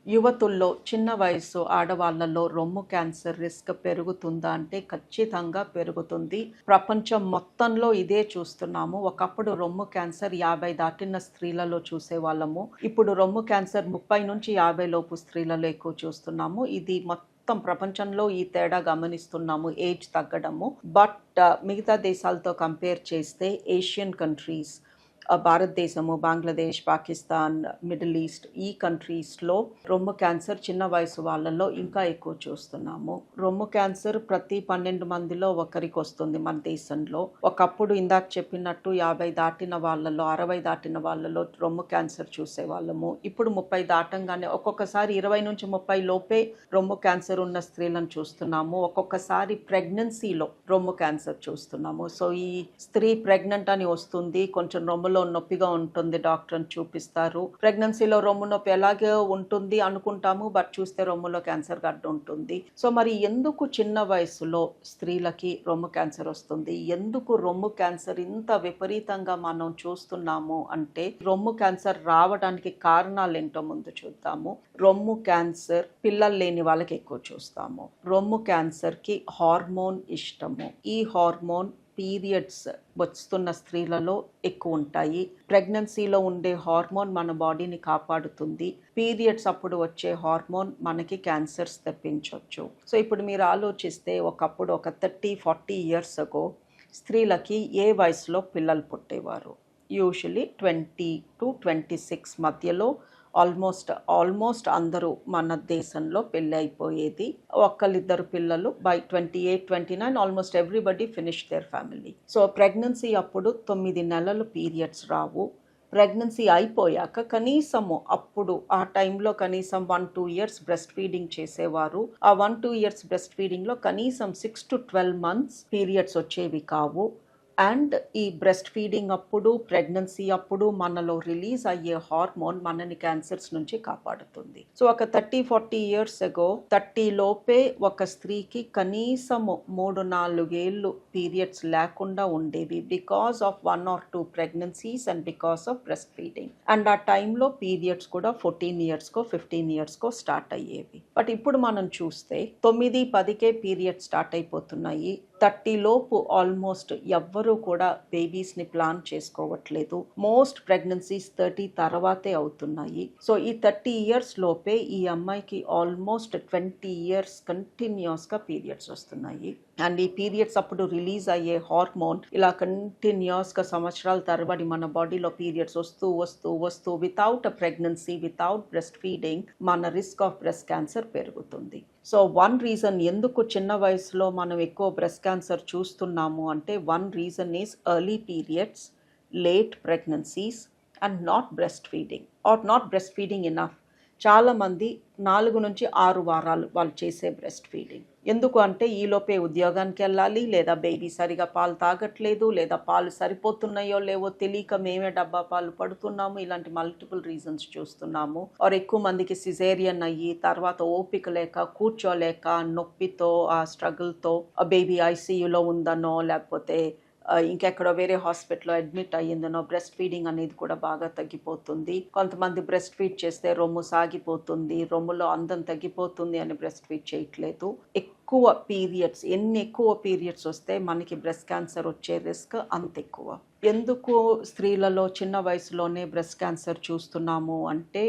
యువతుల్లో చిన్న వయసు ఆడవాళ్లలో రొమ్ము క్యాన్సర్ రిస్క్ పెరుగుతుందా అంటే ఖచ్చితంగా పెరుగుతుంది. ప్రపంచం మొత్తంలో ఇదే చూస్తున్నాము. ఒకప్పుడు రొమ్ము క్యాన్సర్ 50 దాటిన స్త్రీలలో చూసేవాళ్ళము. ఇప్పుడు రొమ్ము క్యాన్సర్ 30 నుంచి 50 లోపు స్త్రీలలో ఎక్కువ చూస్తున్నాము. ఇది మొత్తం ప్రపంచంలో ఈ తేడా గమనిస్తున్నాము, ఏజ్ తగ్గడము. బట్ మిగతా దేశాలతో కంపేర్ చేస్తే ఏషియన్ కంట్రీస్, భారతదేశము, బంగ్లాదేశ్, పాకిస్తాన్, మిడిల్ ఈస్ట్ ఈ కంట్రీస్లో రొమ్ము క్యాన్సర్ చిన్న వయసు వాళ్ళలో ఇంకా ఎక్కువ చూస్తున్నాము. రొమ్ము క్యాన్సర్ ప్రతి 12 మందిలో ఒకరికి వస్తుంది మన దేశంలో. ఒకప్పుడు ఇందాక చెప్పినట్టు 50 దాటిన వాళ్ళలో, 60 దాటిన వాళ్ళలో రొమ్ము క్యాన్సర్ చూసేవాళ్ళము. ఇప్పుడు 30 దాటంగానే ఒక్కొక్కసారి 20 నుంచి 30 లోపే రొమ్ము క్యాన్సర్ ఉన్న స్త్రీలను చూస్తున్నాము. ఒక్కొక్కసారి ప్రెగ్నెన్సీలో రొమ్ము క్యాన్సర్ చూస్తున్నాము. సో ఈ స్త్రీ ప్రెగ్నెంట్ అని వస్తుంది, కొంచెం రొమ్ములో నొప్పిగా ఉంటుంది, డాక్టర్ని చూపిస్తారు. ప్రెగ్నెన్సీలో రొమ్ము నొప్పి ఎలాగే ఉంటుంది అనుకుంటాము, బట్ చూస్తే రొమ్ములో క్యాన్సర్ గడ్డ ఉంటుంది. సో మరి ఎందుకు చిన్న వయసులో స్త్రీలకి రొమ్ము క్యాన్సర్ వస్తుంది? ఎందుకు రొమ్ము క్యాన్సర్ ఇంత విపరీతంగా మనం చూస్తున్నాము అంటే రొమ్ము క్యాన్సర్ రావడానికి కారణాలు ఏంటో ముందు చూద్దాము. రొమ్ము క్యాన్సర్ పిల్లలు లేని వాళ్ళకి ఎక్కువ చూస్తాము. రొమ్ము క్యాన్సర్కి హార్మోన్ ఇష్టము. ఈ హార్మోన్ పీరియడ్స్ వస్తున్న స్త్రీలలో ఎక్కువ ఉంటాయి. ప్రెగ్నెన్సీలో ఉండే హార్మోన్ మన బాడీని కాపాడుతుంది. పీరియడ్స్ అప్పుడు వచ్చే హార్మోన్ మనకి క్యాన్సర్స్ తెప్పించవచ్చు. సో ఇప్పుడు మీరు ఆలోచిస్తే ఒకప్పుడు ఒక 30-40 ఇయర్స్ అగో స్త్రీలకి ఏ వయసులో పిల్లలు పుట్టేవారు? యూజువలీ 20 to 26 మధ్యలో ఆల్మోస్ట్ అందరూ మన దేశంలో పెళ్ళి అయిపోయేది. ఒక్కళ్ళిద్దరు పిల్లలు by 28-29 almost everybody finish their family. So pregnancy అప్పుడు 9 నెలలు పీరియడ్స్ రావు. ప్రెగ్నెన్సీ అయిపోయాక కనీసము అప్పుడు ఆ టైంలో కనీసం 1-2 ఇయర్స్ బ్రెస్ట్ ఫీడింగ్ చేసేవారు. ఆ 1-2 ఇయర్స్ బ్రెస్ట్ ఫీడింగ్లో కనీసం 6 to 12 months పీరియడ్స్ వచ్చేవి కావు. అండ్ ఈ బ్రెస్ట్ ఫీడింగ్ అప్పుడు, ప్రెగ్నెన్సీ అప్పుడు మనలో రిలీజ్ అయ్యే హార్మోన్ మనని క్యాన్సర్స్ నుంచి కాపాడుతుంది. సో ఒక 30-40 ఇయర్స్ అగో 30 లోపే ఒక స్త్రీకి కనీసము 3-4 ఏళ్ళు పీరియడ్స్ లేకుండా ఉండేవి, because of 1 or 2 pregnancies and because of breast feeding. And ఆ టైంలో పీరియడ్స్ కూడా 14 ఇయర్స్కో 15 ఇయర్స్కో స్టార్ట్ అయ్యేవి. బట్ ఇప్పుడు మనం చూస్తే 9-10కే పీరియడ్స్ స్టార్ట్ అయిపోతున్నాయి. 30 లోపు ఆల్మోస్ట్ ఎవ్వరూ కూడా బేబీస్ని ప్లాన్ చేసుకోవట్లేదు. మోస్ట్ ప్రెగ్నెన్సీస్ 30 తర్వాతే అవుతున్నాయి. సో ఈ 30 ఇయర్స్ లోపే ఈ అమ్మాయికి ఆల్మోస్ట్ 20 ఇయర్స్ కంటిన్యూస్గా పీరియడ్స్ వస్తున్నాయి. అండ్ ఈ పీరియడ్స్ అప్పుడు రిలీజ్ అయ్యే హార్మోన్ ఇలా కంటిన్యూస్గా సంవత్సరాల తరబడి మన బాడీలో పీరియడ్స్ వస్తూ without a pregnancy, without breast feeding మన రిస్క్ ఆఫ్ బ్రెస్ట్ క్యాన్సర్ పెరుగుతుంది. సో వన్ రీజన్ ఎందుకు చిన్న వయసులో మనం ఎక్కువ బ్రెస్ట్ క్యాన్సర్ చూస్తున్నాము అంటే one reason is early periods, late pregnancies and not breast feeding or not breast feeding enough. చాలామంది 4 నుంచి 6 వారాలు వాళ్ళు చేసే బ్రెస్ట్ ఫీడింగ్. ఎందుకు అంటే ఈలోపే ఉద్యోగానికి వెళ్ళాలి, లేదా బేబీ సరిగా పాలు తాగట్లేదు, లేదా పాలు సరిపోతున్నాయో లేవో తెలియక మేమే డబ్బా పాలు పడుతున్నాము. ఇలాంటి మల్టిపుల్ రీజన్స్ చూస్తున్నాము. ఆర్ ఎక్కువ మందికి సిజేరియన్ అయ్యి తర్వాత ఓపిక లేక, కూర్చోలేక, నొప్పితో, ఆ స్ట్రగుల్తో బేబీ ఐసీయూలో ఉందనో లేకపోతే ఇంకెక్కడో వేరే హాస్పిటల్లో అడ్మిట్ అయ్యిందనో బ్రెస్ట్ ఫీడింగ్ అనేది కూడా బాగా తగ్గిపోతుంది. కొంతమంది బ్రెస్ట్ ఫీడ్ చేస్తే రొమ్ము సాగిపోతుంది, రొమ్ములో అందం తగ్గిపోతుంది అని బ్రెస్ట్ ఫీడ్ చేయట్లేదు. ఎన్ని ఎక్కువ పీరియడ్స్ వస్తే మనకి బ్రెస్ట్ క్యాన్సర్ వచ్చే రిస్క్ అంత ఎక్కువ. ఎందుకు స్త్రీలలో చిన్న వయసులోనే బ్రెస్ట్ క్యాన్సర్ చూస్తున్నాము అంటే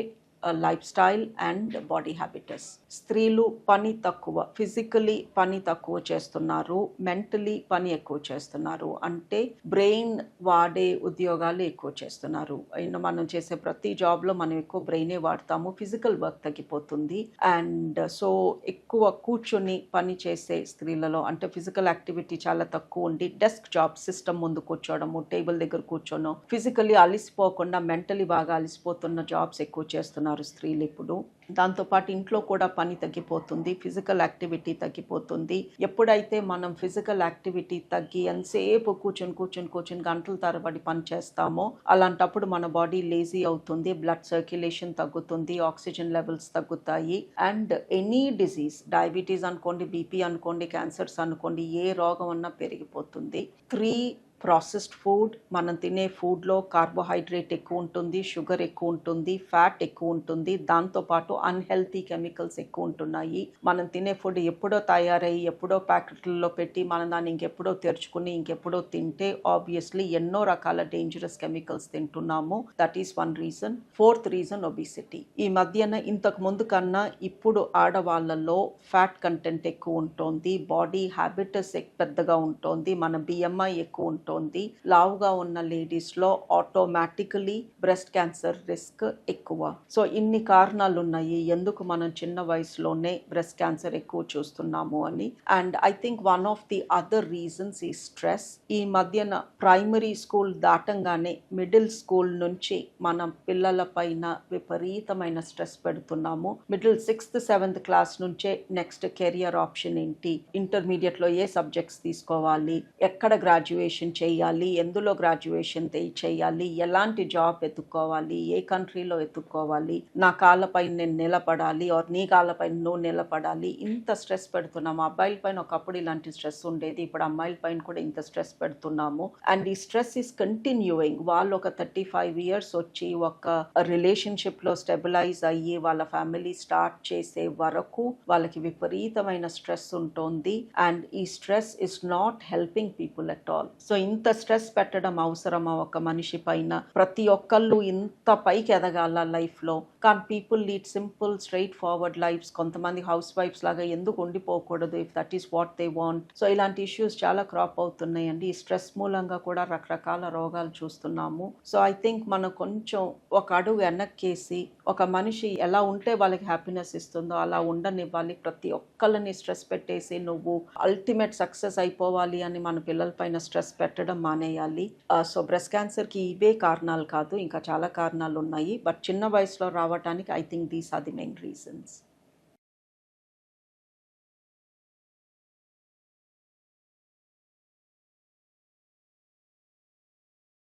లైఫ్ స్టైల్ అండ్ బాడీ హ్యాబిటస్. స్త్రీలు పని తక్కువ, ఫిజికలీ పని తక్కువ చేస్తున్నారు, మెంటలీ పని ఎక్కువ చేస్తున్నారు. అంటే బ్రెయిన్ వాడే ఉద్యోగాలు ఎక్కువ చేస్తున్నారు. మనం చేసే ప్రతి జాబ్లో మనం ఎక్కువ బ్రెయినే వాడతాము. ఫిజికల్ వర్క్ తగ్గిపోతుంది. అండ్ సో ఎక్కువ కూర్చొని పని చేసే స్త్రీలలో అంటే ఫిజికల్ యాక్టివిటీ చాలా తక్కువ ఉండి డెస్క్ జాబ్, సిస్టమ్ ముందు కూర్చోవడము, టేబుల్ దగ్గర కూర్చోను, ఫిజికలీ అలిసిపోకుండా మెంటలీ బాగా అలిసిపోతున్న జాబ్స్ ఎక్కువ చేస్తున్నారు స్త్రీలు ఇప్పుడు. దాంతోపాటు ఇంట్లో కూడా పని తగ్గిపోతుంది, ఫిజికల్ యాక్టివిటీ తగ్గిపోతుంది. ఎప్పుడైతే మనం ఫిజికల్ యాక్టివిటీ తగ్గి ఎంతసేపు కూర్చొని గంటల తరబడి పని చేస్తామో అలాంటప్పుడు మన బాడీ లేజీ అవుతుంది, బ్లడ్ సర్క్యులేషన్ తగ్గుతుంది, ఆక్సిజన్ లెవెల్స్ తగ్గుతాయి. అండ్ ఎనీ డిజీజ్, డయాబెటీస్ అనుకోండి, బీపీ అనుకోండి, క్యాన్సర్స్ అనుకోండి, ఏ రోగం అన్నా పెరిగిపోతుంది. 3 ప్రాసెస్డ్ ఫుడ్, మనం తినే ఫుడ్లో కార్బోహైడ్రేట్ ఎక్కువ ఉంటుంది, షుగర్ ఎక్కువ ఉంటుంది, ఫ్యాట్ ఎక్కువ ఉంటుంది, దాంతోపాటు అన్హెల్తీ కెమికల్స్ ఎక్కువ ఉంటున్నాయి. మనం తినే ఫుడ్ ఎప్పుడో తయారయ్యి ఎప్పుడో ప్యాకెట్లలో పెట్టి మనం దాన్ని ఇంకెప్పుడో తెరుచుకుని ఇంకెప్పుడో తింటే ఆబ్వియస్లీ ఎన్నో రకాల డేంజరస్ కెమికల్స్ తింటున్నాము. That is one reason. Fourth reason obesity. ఈ మధ్యన ఇంతకు ముందు కన్నా ఇప్పుడు ఆడవాళ్ళలో ఫ్యాట్ కంటెంట్ ఎక్కువ ఉంటుంది, బాడీ హ్యాబిటస్ పెద్దగా ఉంటుంది, మన బిఎంఐ ఎక్కువ ఉంటుంది. లావుగా ఉన్న లేడీస్లో ఆటోమేటికలీ బ్రెస్ట్ క్యాన్సర్ రిస్క్ ఎక్కువ. సో ఇన్ని కారణాలు ఉన్నాయి ఎందుకు మనం చిన్న వయసులోనే బ్రెస్ట్ క్యాన్సర్ ఎక్కువ చూస్తున్నాము అని. And I think one of the other reasons ఈ స్ట్రెస్. ఈ మధ్యన ప్రైమరీ స్కూల్ దాటంగానే మిడిల్ స్కూల్ నుంచి మనం పిల్లల పైన విపరీతమైన స్ట్రెస్ పెడుతున్నాము. మిడిల్ 6th 7th క్లాస్ నుంచే నెక్స్ట్ కెరియర్ ఆప్షన్ ఏంటి, ఇంటర్మీడియట్లో ఏ సబ్జెక్ట్స్ తీసుకోవాలి, ఎక్కడ గ్రాడ్యుయేషన్ చేయాలి, ఎందులో గ్రాడ్యుయేషన్ చేయాలి, ఎలాంటి జాబ్ ఎత్తుక్కోవాలి, ఏ కంట్రీలో ఎత్తుక్కోవాలి, నా కాళ్ళపైన నేను నిలబడాలి ఆర్ నీ కాళ్ళపైన నువ్వు నిలబడాలి, ఇంత స్ట్రెస్ పెడుతున్నాము. అబ్బాయిల పైన ఒకప్పుడు ఇలాంటి స్ట్రెస్ ఉండేది, ఇప్పుడు అమ్మాయిల పైన కూడా ఇంత స్ట్రెస్ పెడుతున్నాము. అండ్ ఈ స్ట్రెస్ ఈస్ కంటిన్యూయింగ్. వాళ్ళు ఒక 35 years వచ్చి ఒక రిలేషన్షిప్లో స్టెబిలైజ్ అయ్యి వాళ్ళ ఫ్యామిలీ స్టార్ట్ చేసే వరకు వాళ్ళకి విపరీతమైన స్ట్రెస్ ఉంటుంది. అండ్ ఈ stress is not helping people at all. So ఇంత స్ట్రెస్ పెట్టడం అవసరమా ఒక మనిషి పైన? ప్రతి ఒక్కళ్ళు ఇంత పైకి ఎదగాల లైఫ్లో, కానీ people lead simple straightforward lifes. కొంతమంది హౌస్ వైఫ్స్ లాగా ఎందుకు ఉండిపోకూడదు if that is what they want. So ఇలాంటి ఇష్యూస్ చాలా క్రాప్ అవుతున్నాయండి. ఈ స్ట్రెస్ మూలంగా కూడా రకరకాల రోగాలు చూస్తున్నాము. సో ఐ థింక్ మనం కొంచెం ఒక అడుగు వెనక్కేసి ఒక మనిషి ఎలా ఉంటే వాళ్ళకి హ్యాపీనెస్ ఇస్తుందో అలా ఉండనివ్వాలి. ప్రతి ఒక్కళ్ళని స్ట్రెస్ పెట్టేసి నువ్వు అల్టిమేట్ సక్సెస్ అయిపోవాలి అని మన పిల్లల పైన స్ట్రెస్ పెట్టడం మానేయాలి. సో బ్రెస్ట్ క్యాన్సర్కి ఇవే కారణాలు కాదు, ఇంకా చాలా కారణాలు ఉన్నాయి. బట్ చిన్న వయసులో రావడానికి I think these are the main reasons.